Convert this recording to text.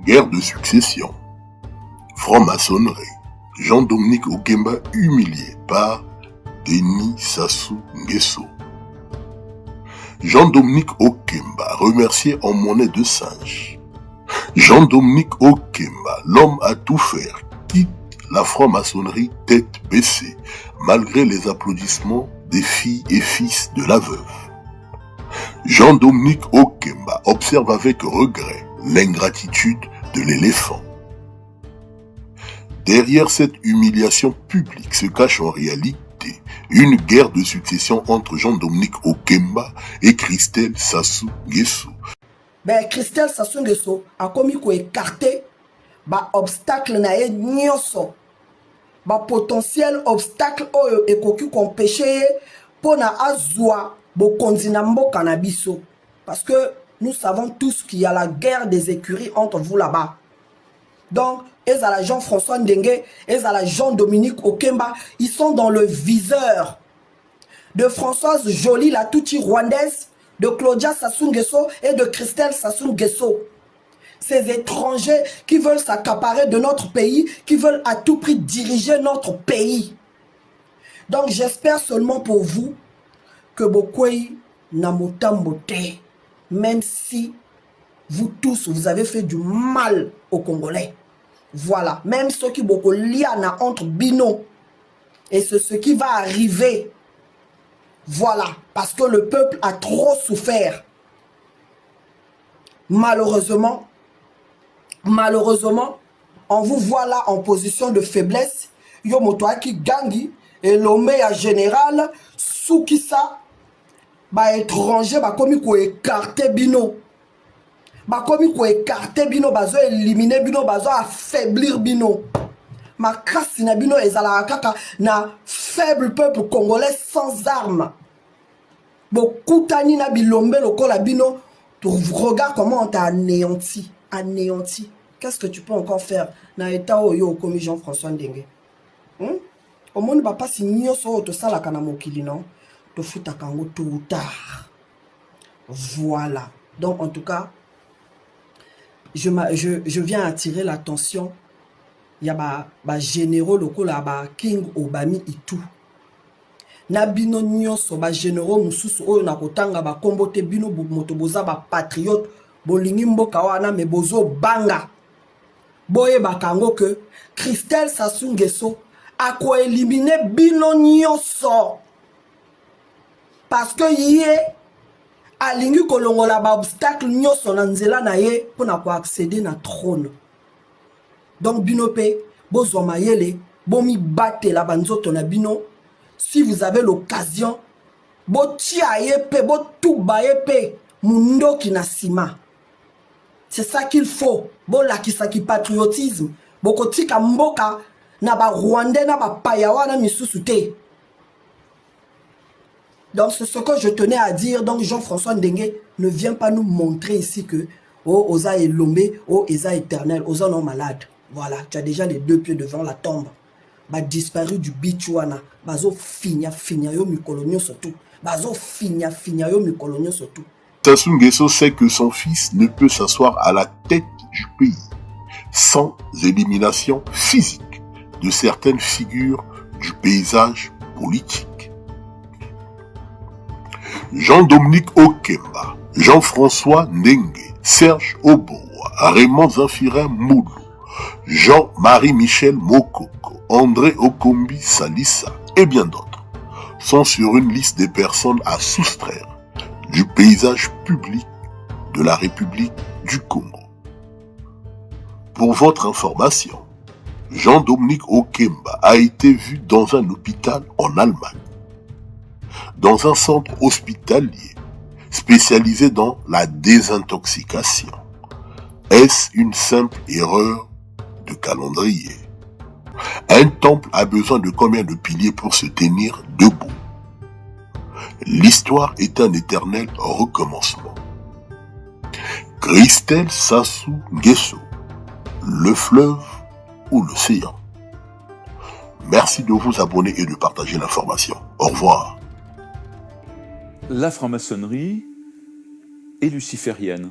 Guerre de succession. Franc-maçonnerie. Jean-Dominique Okemba humilié par Denis Sassou Nguesso. Jean-Dominique Okemba remercié en monnaie de singe. Jean-Dominique Okemba, l'homme à tout faire, quitte la franc-maçonnerie tête baissée, malgré les applaudissements des filles et fils de la veuve. Jean-Dominique Okemba observe avec regret l'ingratitude de l'éléphant. Derrière cette humiliation publique se cache en réalité une guerre de succession entre Jean-Dominique Okemba et Christelle Sassou Nguesso. Christelle Sassou Nguesso a commis ko écarter obstacle na ye nyonso. Potentiel obstacle oyo ekoki kompêcher pour na azwa bokonzi na mboka na biso. Parce que nous savons tous qu'il y a la guerre des écuries entre vous là-bas. Donc, ezala Jean-François Ndenge, ezala Jean-Dominique Okemba, ils sont dans le viseur de Françoise Joly, la touti rwandaise, de Claudia Sassou Nguesso et de Christelle Sassou Nguesso. Ces étrangers qui veulent s'accaparer de notre pays, qui veulent à tout prix diriger notre pays. Donc, j'espère seulement pour vous que Bokwei na motambote, même si vous tous, vous avez fait du mal aux Congolais. Voilà. Même ceux qui beaucoup liana entre bino. Et c'est ce qui va arriver. Voilà. Parce que le peuple a trop souffert. Malheureusement, on vous voit là en position de faiblesse. Yo motoa ki gangi. Et l'homme à général. Soukisa. Étranger. Komi ko écarté bino. Komi ko écarté bino, bazo éliminer bino, bazo affaiblir bino. Ma casse na bino ezala kaka na faible peuple congolais sans armes. Kutani na bilombe lokola bino, tu regardes comment on t'a anéanti. Anéanti. Qu'est-ce que tu peux encore faire na état oyo comme Jean-François Ndenge? Au monde va pas si nyoso to sala kana mokili non, to futa kango tôt ou tard. Voilà. Donc en tout cas, je viens attirer l'attention. Il y a généraux locaux là, King Obami Itu. Nabino nyonso généraux mususu oyo na kotanga kombote bino motoboza patriote bolingi mboka wana me bozo banga. Boye bakango que Christelle Sassou Nguesso a ko éliminer bino nyonso. Parce que yé alingi kolongola obstacle nyonso na nzela na ye pona ko accéder na trône. Donc binope bozo mayele bomi bate la banzoto na bino. Si vous avez l'occasion bo tia yepe bo tuba yepe mundo kinasima. C'est ça qu'il faut. Bo la kisaki patriotisme. Bo kotika mboka na ba Rwandais na ba payawa na misusu te. Donc c'est ce que je tenais à dire. Donc Jean-François Ndenge ne vient pas nous montrer ici que oh Oza est lombé, oh Oza éternel, Oza non malade. Voilà, tu as déjà les deux pieds devant la tombe. Disparu du bichouana. Bazo finia yo mikolonio surtout. Bazo finia yo mikolonio surtout. Sassou Nguesso sait que son fils ne peut s'asseoir à la tête du pays sans élimination physique de certaines figures du paysage politique. Jean-Dominique Okemba, Jean-François Ndenge, Serge Oboa, Raymond Zanfirin Moulou, Jean-Marie Michel Mokoko, André Okombi Salissa et bien d'autres sont sur une liste des personnes à soustraire du paysage public de la République du Congo. Pour votre information, Jean-Dominique Okemba a été vu dans un hôpital en Allemagne, dans un centre hospitalier spécialisé dans la désintoxication. Est-ce une simple erreur de calendrier? Un temple a besoin de combien de piliers pour se tenir debout? L'histoire est un éternel recommencement. Christelle Sassou Nguesso, le fleuve ou l'océan? Merci de vous abonner et de partager l'information. Au revoir. La franc-maçonnerie est luciférienne.